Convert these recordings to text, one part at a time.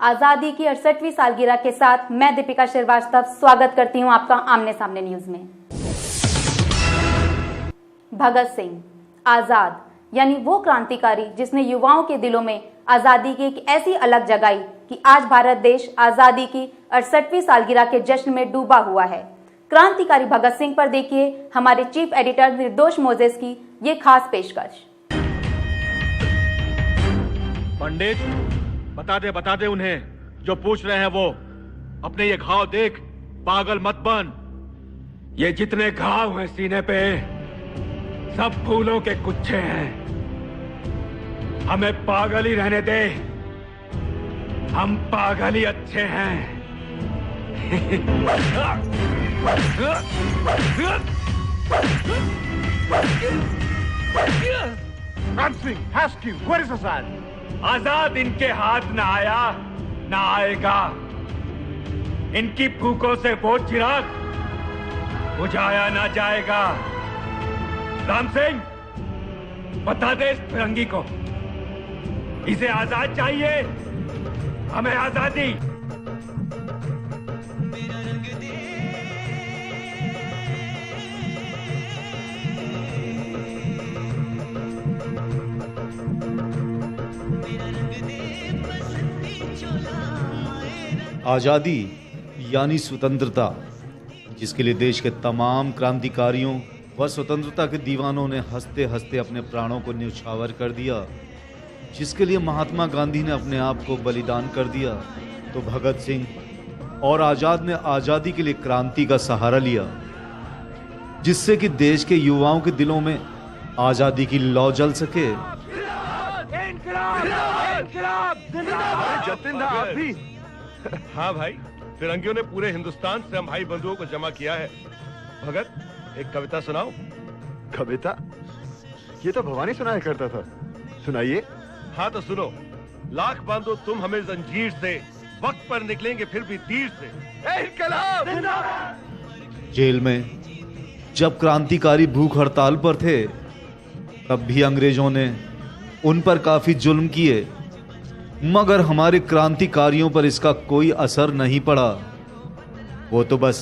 आजादी की 68वीं सालगिरह के साथ मैं दीपिका श्रीवास्तव स्वागत करती हूं आपका आमने सामने न्यूज में। भगत सिंह आजाद यानी वो क्रांतिकारी जिसने युवाओं के दिलों में आजादी की एक ऐसी अलग जगाई कि आज भारत देश आजादी की 68वीं सालगिरह के जश्न में डूबा हुआ है। क्रांतिकारी भगत सिंह पर देखिए हमारे चीफ एडिटर निर्दोष मोजेस की ये खास पेशकश। पंडित बता दे उन्हें जो पूछ रहे हैं वो, अपने ये घाव देख, पागल मत बन। ये जितने घाव हैं सीने पे सब फूलों के गुच्छे हैं। हमें पागल ही रहने दे, हम पागल ही अच्छे हैं। Ask you, where is Azad? आजाद इनके हाथ न आया न आएगा। इनकी फूकों से वो चिराग बुझाया ना जाएगा। राम सिंह बता दे इस फिरंगी को, इसे आजाद चाहिए, हमें आजादी। आज़ादी यानी स्वतंत्रता, जिसके लिए देश के तमाम क्रांतिकारियों व स्वतंत्रता के दीवानों ने हंसते हंसते अपने प्राणों को न्यौछावर कर दिया, जिसके लिए महात्मा गांधी ने अपने आप को बलिदान कर दिया, तो भगत सिंह और आज़ाद ने आज़ादी के लिए क्रांति का सहारा लिया, जिससे कि देश के युवाओं के दिलों में आज़ादी की लौ जल सके। जतिन दा आप भी? हाँ भाई, फिरंगियों ने पूरे हिंदुस्तान से हम भाई बंधुओं को जमा किया है। भगत, एक कविता सुनाओ। कविता? ये तो भवानी सुनाया करता था, सुनाइए। हाँ तो सुनो। लाख बांधो तुम हमें जंजीर से, वक्त पर निकलेंगे फिर भी तीर से। इनकलाब! जेल में जब क्रांतिकारी भूख हड़ताल पर थे, तब भी अंग्रेजों ने उन पर काफी जुल्म किए, मगर हमारे क्रांतिकारियों पर इसका कोई असर नहीं पड़ा। वो तो बस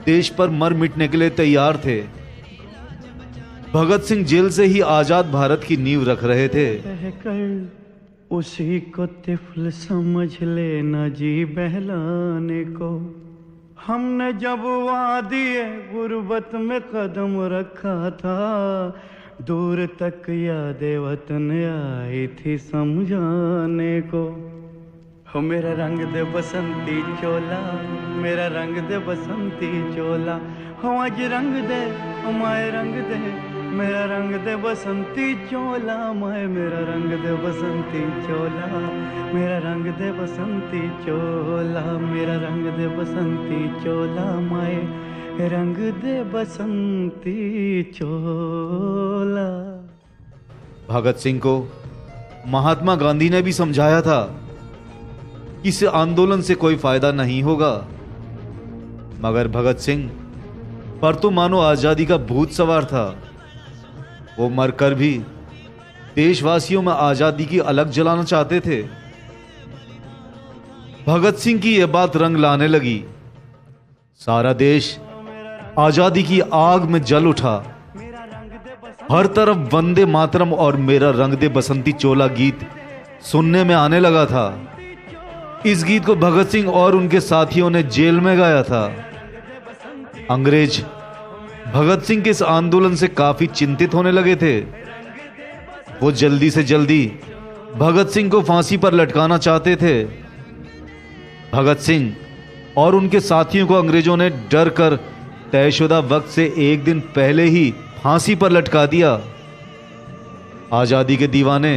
देश पर मर मिटने के लिए तैयार थे। भगत सिंह जेल से ही आजाद भारत की नींव रख रहे थे। उसी को तिफल समझ लेना जी बहलाने को, हमने जब वादी गुर्बत में कदम रखा था, दूर तक यादें वतन आई थी समझाने को। हो मेरा रंग दे बसंती चोला, मेरा रंग दे बसंती चोला, हो आज रंग दे माए रंग दे, मेरा रंग दे बसंती चोला माए, मेरा रंग दे बसंती चोला, मेरा रंग दे बसंती चोला, मेरा रंग दे बसंती चोला माए, रंग दे बसंती चोला। भगत सिंह को महात्मा गांधी ने भी समझाया था कि इस आंदोलन से कोई फायदा नहीं होगा, मगर भगत सिंह पर तो मानो आजादी का भूत सवार था। वो मरकर भी देशवासियों में आजादी की अलग जलाना चाहते थे। भगत सिंह की यह बात रंग लाने लगी। सारा देश आजादी की आग में जल उठा। हर तरफ वंदे मातरम और मेरा रंग दे बसंती चोला गीत सुनने में आने लगा था। इस गीत को भगत सिंह और उनके साथियों ने जेल में गाया था। अंग्रेज भगत सिंह के इस आंदोलन से काफी चिंतित होने लगे थे। वो जल्दी से जल्दी भगत सिंह को फांसी पर लटकाना चाहते थे। भगत सिंह और उनके साथियों को अंग्रेजों ने डर कर तयशुदा वक्त से एक दिन पहले ही फांसी पर लटका दिया। आजादी के दीवाने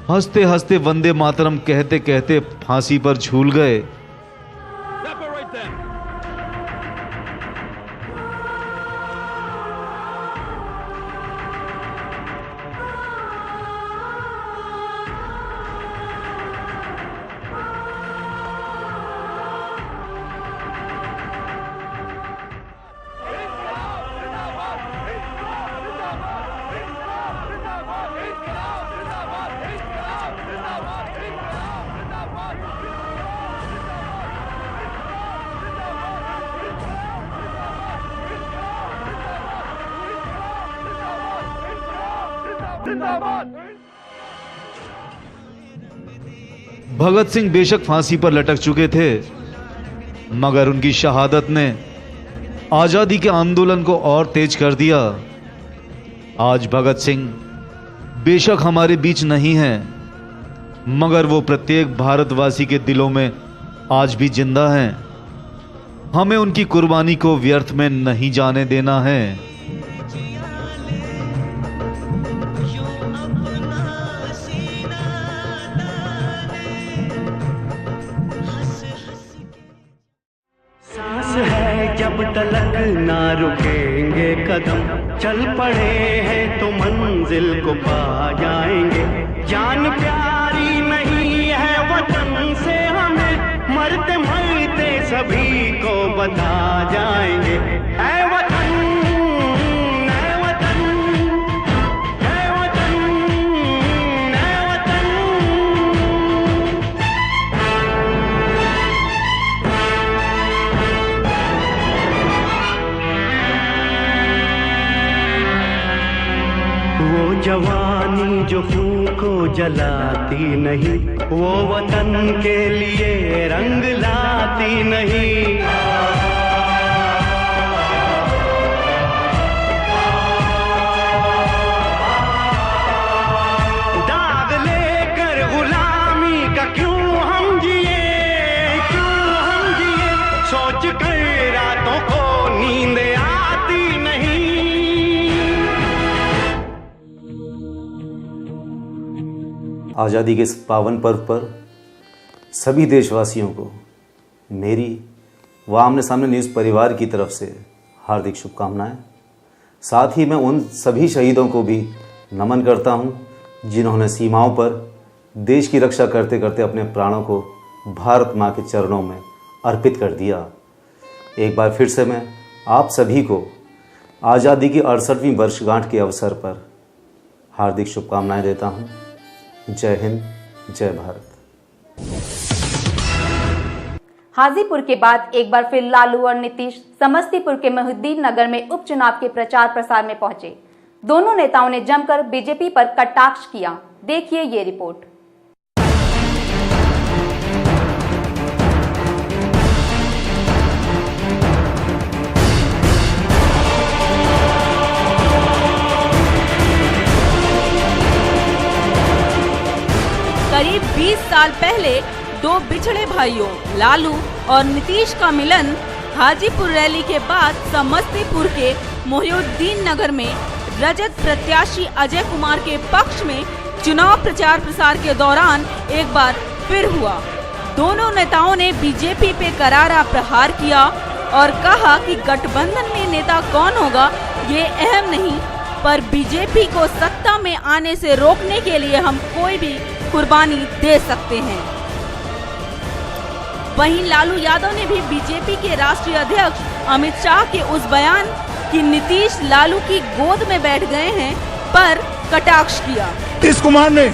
हंसते हंसते वंदे मातरम कहते कहते फांसी पर झूल गए। भगत सिंह बेशक फांसी पर लटक चुके थे, मगर उनकी शहादत ने आजादी के आंदोलन को और तेज कर दिया। आज भगत सिंह बेशक हमारे बीच नहीं हैं, मगर वो प्रत्येक भारतवासी के दिलों में आज भी जिंदा हैं। हमें उनकी कुर्बानी को व्यर्थ में नहीं जाने देना है। सांस है जब तलक ना रुकेंगे कदम, चल पड़े हैं तो मंजिल को पा जाएंगे। जान प्यारी नहीं है वतन से हमें, मरते मरते सभी को बता जाएंगे। ऐ वतन, ऐ वतन, ऐ वतन, ऐ वतन। वो जवानी जो खून को जलाती नहीं, वो वतन के लिए रंग लाती नहीं। दाग लेकर गुलामी का क्यों हम जिए, क्यों हम जिए, सोच कर रातों को नींद आती नहीं। आज़ादी के इस पावन पर्व पर सभी देशवासियों को मेरी व आमने सामने न्यूज़ परिवार की तरफ से हार्दिक शुभकामनाएं। साथ ही मैं उन सभी शहीदों को भी नमन करता हूं जिन्होंने सीमाओं पर देश की रक्षा करते करते अपने प्राणों को भारत माँ के चरणों में अर्पित कर दिया। एक बार फिर से मैं आप सभी को आज़ादी की 68वीं वर्षगांठ के अवसर पर हार्दिक शुभकामनाएं देता हूं। जय हिंद, जय भारत। हाजीपुर के बाद एक बार फिर लालू और नीतीश समस्तीपुर के मोहिउद्दीन नगर में उपचुनाव के प्रचार प्रसार में पहुंचे। दोनों नेताओं ने जमकर बीजेपी पर कटाक्ष किया। देखिए ये रिपोर्ट। करीब 20 साल पहले दो बिछड़े भाइयों लालू और नीतीश का मिलन हाजीपुर रैली के बाद समस्तीपुर के मोहिउद्दीन नगर में रजत प्रत्याशी अजय कुमार के पक्ष में चुनाव प्रचार प्रसार के दौरान एक बार फिर हुआ। दोनों नेताओं ने बीजेपी पे करारा प्रहार किया और कहा कि गठबंधन में नेता कौन होगा ये अहम नहीं, पर बीजेपी को सत्ता में आने से रोकने के लिए हम कोई भी कुर्बानी दे सकते हैं। वहीं लालू यादव ने भी बीजेपी के राष्ट्रीय अध्यक्ष अमित शाह के उस बयान कि नीतीश लालू की गोद में बैठ गए हैं पर कटाक्ष किया। नीतीश कुमार ने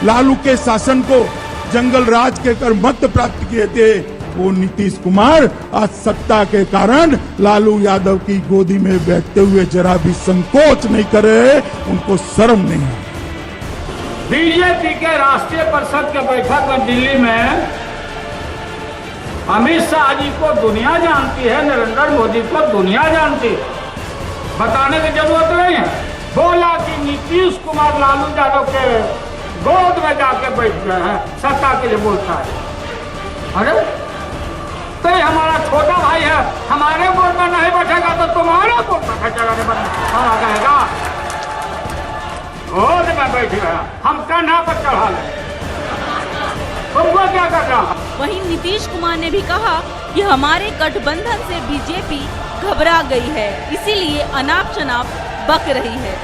लालू के शासन को जंगल राज के कर मत प्राप्त किए थे। वो नीतीश कुमार आज सत्ता के कारण लालू यादव की गोदी में बैठते हुए जरा भी संकोच नहीं कर रहे, उनको शर्म नहीं है। बीजेपी के राष्ट्रीय परिषद के बैठक में दिल्ली में अमित शाह जी को दुनिया जानती है, नरेंद्र मोदी को दुनिया जानती है, बताने की जरूरत नहीं है। बोला कि नीतीश कुमार लालू यादव के गोद में जाके बैठ गए हैं, सत्ता के लिए बोलता है। अरे तो ये हमारा छोटा भाई है, हमारे गोद में नहीं बैठेगा तो तुम्हारे गोद में बैठेगा। गोद में बैठ गया, हम कान्हा पर चढ़ा ले, तुमको क्या कर रहा। वहीं नीतीश कुमार ने भी कहा कि हमारे गठबंधन से बीजेपी घबरा गई है, इसीलिए अनाप शनाप बक रही है।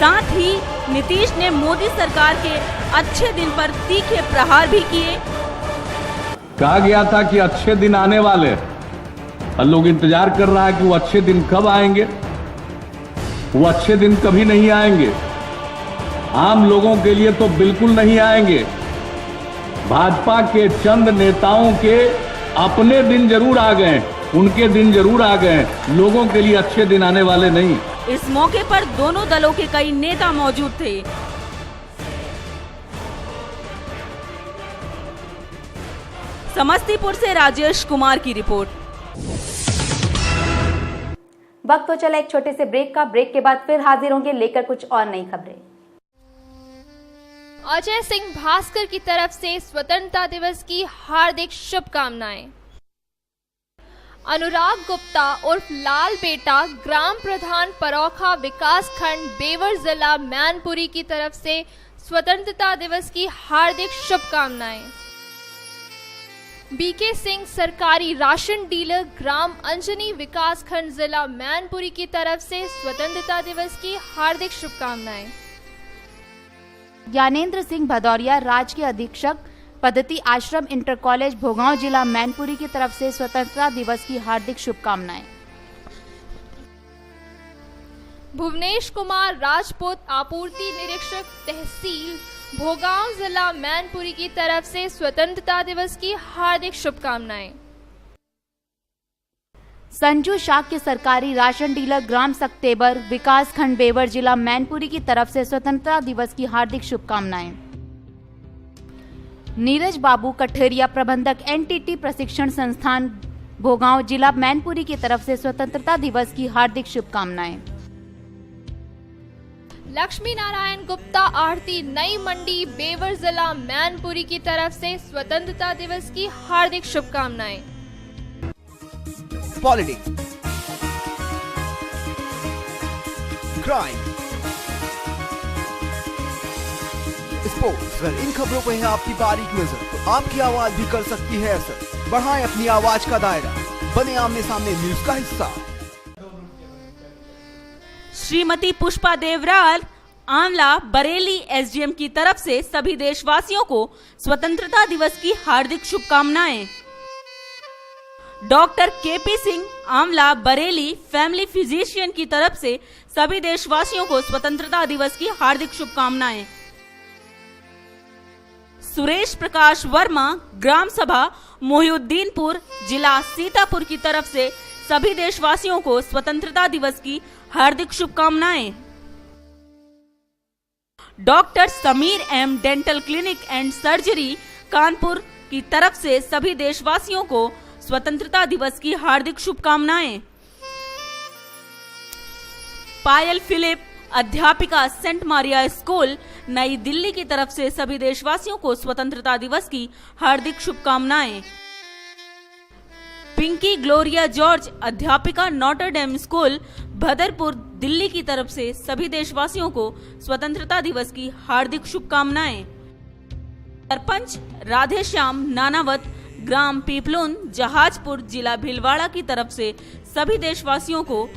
साथ ही नीतीश ने मोदी सरकार के अच्छे दिन पर तीखे प्रहार भी किए। कहा गया था कि अच्छे दिन आने वाले, और लोग इंतजार कर रहा है कि वो अच्छे दिन कब आएंगे। वो अच्छे दिन कभी नहीं आएंगे, आम लोगों के लिए तो बिल्कुल नहीं आएंगे। भाजपा के चंद नेताओं के अपने दिन जरूर आ गए, उनके दिन जरूर आ गए, लोगों के लिए अच्छे दिन आने वाले नहीं। इस मौके पर दोनों दलों के कई नेता मौजूद थे। समस्तीपुर से राजेश कुमार की रिपोर्ट। वक्त तो चला एक छोटे से ब्रेक का। ब्रेक के बाद फिर हाजिर होंगे लेकर कुछ और नई खबरें। अजय सिंह भास्कर की तरफ से स्वतंत्रता दिवस की हार्दिक शुभकामनाएं। अनुराग गुप्ता उर्फ लाल बेटा ग्राम प्रधान परौखा विकास खंड बेवर जिला मैनपुरी की तरफ से स्वतंत्रता दिवस की हार्दिक शुभकामनाएं। बीके सिंह सरकारी राशन डीलर ग्राम अंजनी विकास खंड जिला मैनपुरी की तरफ से स्वतंत्रता दिवस की हार्दिक शुभकामनाएं। ज्ञानेंद्र सिंह भदौरिया राजकीय अधीक्षक पद्धति आश्रम इंटर कॉलेज भोगांव जिला मैनपुरी की तरफ से स्वतंत्रता दिवस की हार्दिक शुभकामनाएं। भुवनेश कुमार राजपूत आपूर्ति निरीक्षक तहसील भोगांव जिला मैनपुरी की तरफ से स्वतंत्रता दिवस की हार्दिक शुभकामनाएं। संजू शाक्य सरकारी राशन डीलर ग्राम सक्तेबर विकास खंड बेवर जिला मैनपुरी की तरफ से स्वतंत्रता दिवस की हार्दिक शुभकामनाएं। नीरज बाबू कठेरिया प्रबंधक एनटीटी प्रशिक्षण संस्थान भोगांव जिला मैनपुरी की तरफ से स्वतंत्रता दिवस की हार्दिक शुभकामनाएं। लक्ष्मी नारायण गुप्ता आरती नई मंडी बेवर जिला मैनपुरी की तरफ से स्वतंत्रता दिवस की हार्दिक शुभकामनाएं। पॉलिटिक्स, क्राइम, स्पोर्ट्स, अगर इन खबरों पर है आपकी बारीक नजर तो आपकी आवाज भी कर सकती है असर। बढ़ाएं अपनी आवाज का दायरा, बने आमने सामने न्यूज का हिस्सा। श्रीमती पुष्पा देवराल आंवला बरेली एसडीएम की तरफ से सभी देशवासियों को स्वतंत्रता दिवस की हार्दिक शुभकामनाएं। Doctor KP Singh Aonla Bareilly family physician की तरफ से सभी देशवासियों को स्वतंत्रता दिवस की हार्दिक शुभकामनाएं। सुरेश प्रकाश वर्मा ग्राम सभा मोहिउद्दीनपुर जिला सीतापुर की तरफ से सभी देशवासियों को स्वतंत्रता दिवस की हार्दिक शुभकामनाएं। Doctor Samir M dental clinic and surgery Kanpur की तरफ से सभी देशवासियों को स्वतंत्रता दिवस की हार्दिक शुभकामनाएं। पायल फिलिप अध्यापिका सेंट मारिया स्कूल नई दिल्ली की तरफ से सभी देशवासियों को स्वतंत्रता दिवस की हार्दिक शुभकामनाएं। पिंकी ग्लोरिया जॉर्ज अध्यापिका नॉटर डेम स्कूल भदरपुर दिल्ली की तरफ से सभी देशवासियों को स्वतंत्रता दिवस की हार्दिक शुभकामनाएं। सरपंच राधेश्याम नानावत ग्राम पीपलुन जहाजपुर जिला भीलवाड़ा की तरफ से सभी देशवासियों को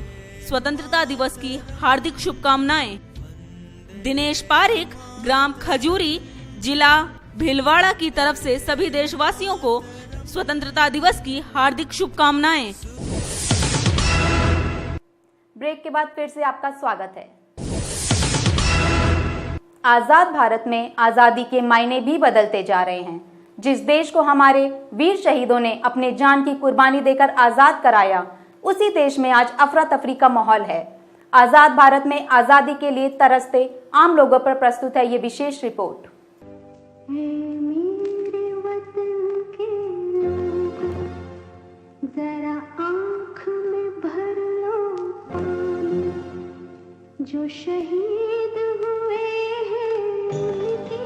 स्वतंत्रता दिवस की हार्दिक शुभकामनाएं। दिनेश पारिक ग्राम खजूरी जिला भीलवाड़ा की तरफ से सभी देशवासियों को स्वतंत्रता दिवस की हार्दिक शुभकामनाएं। ब्रेक के बाद फिर से आपका स्वागत है। आजाद भारत में आजादी के मायने भी बदलते जा रहे हैं। जिस देश को हमारे वीर शहीदों ने अपने जान की कुर्बानी देकर आजाद कराया, उसी देश में आज अफरा तफरी का माहौल है। आजाद भारत में आजादी के लिए तरसते आम लोगों पर प्रस्तुत है ये विशेष रिपोर्ट। जरा आँख में भर लो पानी, जो शहीद हुए हैं उनकी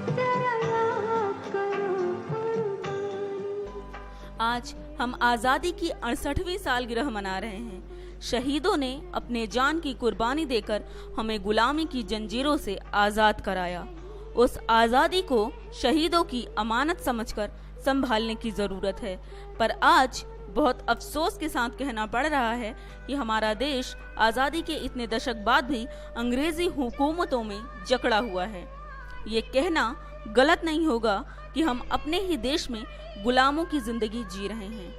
जरा याद करो कुर्बानी। आज हम आजादी की 68वीं सालगिरह मना रहे हैं। शहीदों ने अपने जान की कुर्बानी देकर हमें गुलामी की जंजीरों से आजाद कराया। उस आजादी को शहीदों की अमानत समझकर संभालने की जरूरत है। पर आज बहुत अफसोस के साथ कहना पड़ रहा है कि हमारा देश आजादी के इतने दशक बाद भी अंग्रेजी हुकूमतों में जकड़ा हुआ है। ये कहना गलत नहीं होगा कि हम अपने ही देश में गुलामों की जिंदगी जी रहे हैं।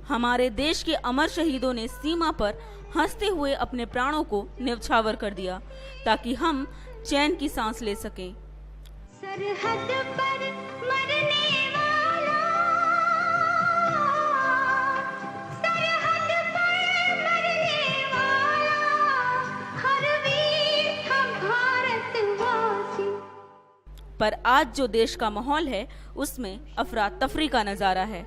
हमारे देश के अमर शहीदों ने सीमा पर हंसते हुए अपने प्राणों को न्यौछावर कर दिया ताकि हम चैन की सांस ले सकें। सरहद पर मरने वाला, सरहद पर मरने वाला, पर आज जो देश का माहौल है उसमें अफरा तफरी का नजारा है।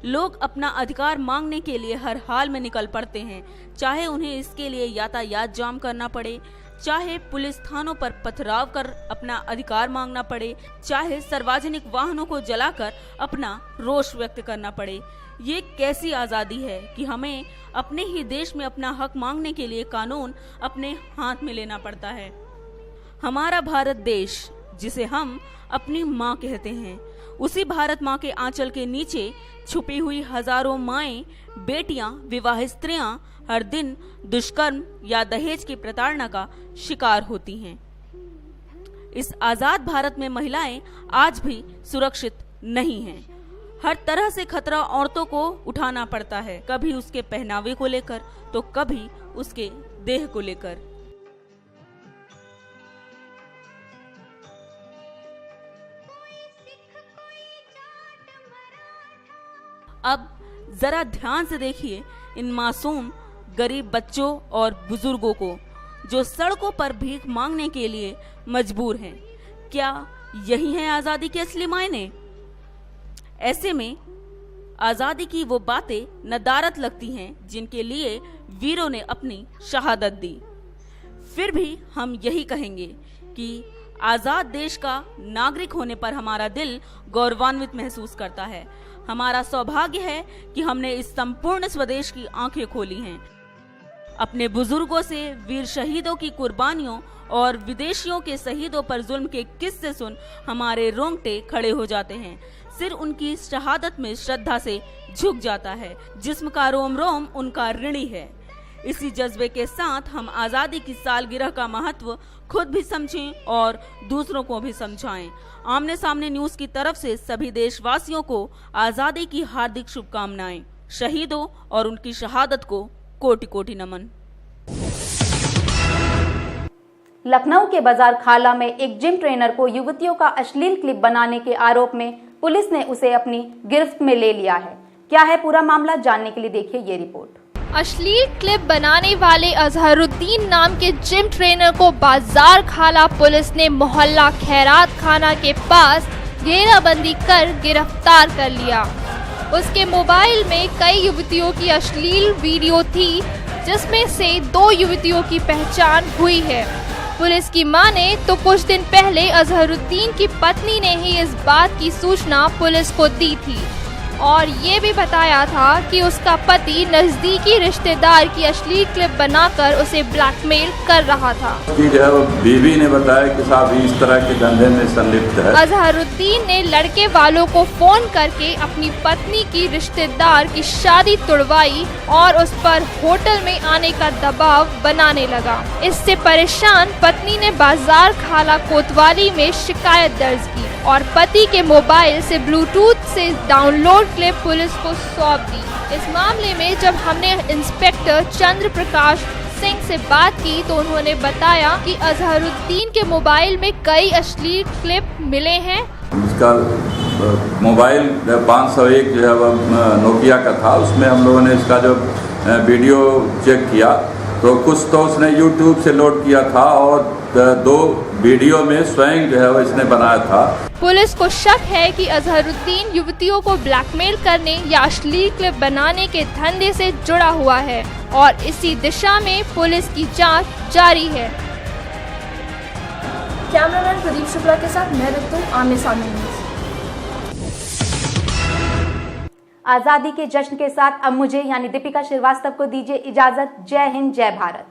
लोग अपना अधिकार मांगने के लिए हर हाल में निकल पड़ते हैं, चाहे उन्हें इसके लिए यातायात जाम करना पड़े, चाहे पुलिस थानों पर पथराव कर अपना अधिकार मांगना पड़े, चाहे सार्वजनिक वाहनों को जलाकर अपना रोष व्यक्त करना पड़े। ये कैसी आज़ादी है कि हमें अपने ही देश में अपना हक मांगने के लिए कानून अपने हाथ में लेना पड़ता है। हमारा भारत देश, जिसे हम अपनी माँ कहते हैं, उसी भारत माँ के आंचल के नीचे छुपी हुई हजारों माएं, बेटियां, विवाहित स्त्रियां हर दिन दुष्कर्म या दहेज की प्रताड़ना का शिकार होती हैं। इस आजाद भारत में महिलाएं आज भी सुरक्षित नहीं हैं। हर तरह से खतरा औरतों को उठाना पड़ता है, कभी उसके पहनावे को लेकर तो कभी उसके देह को लेकर। अब जरा ध्यान से देखिए इन मासूम गरीब बच्चों और बुजुर्गों को जो सड़कों पर भीख मांगने के लिए मजबूर हैं। क्या यही है आजादी के असली मायने? ऐसे में आजादी की वो बातें नदारत लगती हैं जिनके लिए वीरों ने अपनी शहादत दी। फिर भी हम यही कहेंगे कि आजाद देश का नागरिक होने पर हमारा दिल गौरवान्वित महसूस करता है। हमारा सौभाग्य है कि हमने इस संपूर्ण स्वदेश की आंखें खोली हैं। अपने बुजुर्गों से वीर शहीदों की कुर्बानियों और विदेशियों के शहीदों पर जुल्म के किस्से सुन हमारे रोंगटे खड़े हो जाते हैं। सिर उनकी शहादत में श्रद्धा से झुक जाता है, जिस्म का रोम रोम उनका ऋणी है। इसी जज्बे के साथ हम आज़ादी की सालगिरह का महत्व खुद भी समझें और दूसरों को भी समझाएं। आमने सामने न्यूज़ की तरफ से सभी देशवासियों को आज़ादी की हार्दिक शुभकामनाएं। शहीदों और उनकी शहादत को कोटि कोटि नमन। लखनऊ के बाजार खाला में एक जिम ट्रेनर को युवतियों का अश्लील क्लिप बनाने के आरोप में पुलिस ने उसे अपनी गिरफ्त में ले लिया है। क्या है पूरा मामला, जानने के लिए देखिए ये रिपोर्ट। अश्लील क्लिप बनाने वाले अजहरुद्दीन नाम के जिम ट्रेनर को बाजार खाला पुलिस ने मोहल्ला खैरात खाना के पास घेराबंदी कर गिरफ्तार कर लिया। उसके मोबाइल में कई युवतियों की अश्लील वीडियो थी, जिसमें से 2 युवतियों की पहचान हुई है। पुलिस की माने तो कुछ दिन पहले अजहरुद्दीन की पत्नी ने ही इस बात की सूचना पुलिस को दी थी और ये भी बताया था कि उसका पति नजदीकी रिश्तेदार की अश्लील क्लिप बनाकर उसे ब्लैकमेल कर रहा था। जो है वो बीवी ने बताया कि साहब इस तरह के धंधे में संलिप्त है। अजहरुद्दीन ने लड़के वालों को फोन करके अपनी पत्नी की रिश्तेदार की शादी तुड़वाई और उस पर होटल में आने का दबाव बनाने लगा। इससे परेशान पत्नी ने बाजार खाला कोतवाली में शिकायत दर्ज की और पति के मोबाइल से ब्लूटूथ से डाउनलोड क्लिप पुलिस को सौंप दी। इस मामले में जब हमने इंस्पेक्टर चंद्र प्रकाश सिंह से बात की तो उन्होंने बताया कि अजहरुद्दीन के मोबाइल में कई अश्लील क्लिप मिले हैं। इसका मोबाइल 501 जो है वह नोकिया का था, उसमें हम लोगों ने इसका जो वीडियो चेक किया तो कुछ तो उसने यूट्यूब से लोड किया था और 2 वीडियो में स्वयं जो है वो इसने बनाया था। पुलिस को शक है कि अजहरुद्दीन युवतियों को ब्लैकमेल करने या अश्लील क्लिप बनाने के धंधे से जुड़ा हुआ है और इसी दिशा में पुलिस की जांच जारी है। कैमरामैन प्रदीप शुक्ला के साथ मैं रितु, आमने सामने न्यूज़। आजादी के जश्न के साथ अब मुझे यानी दीपिका श्रीवास्तव को दीजिए इजाजत। जय हिंद, जय भारत।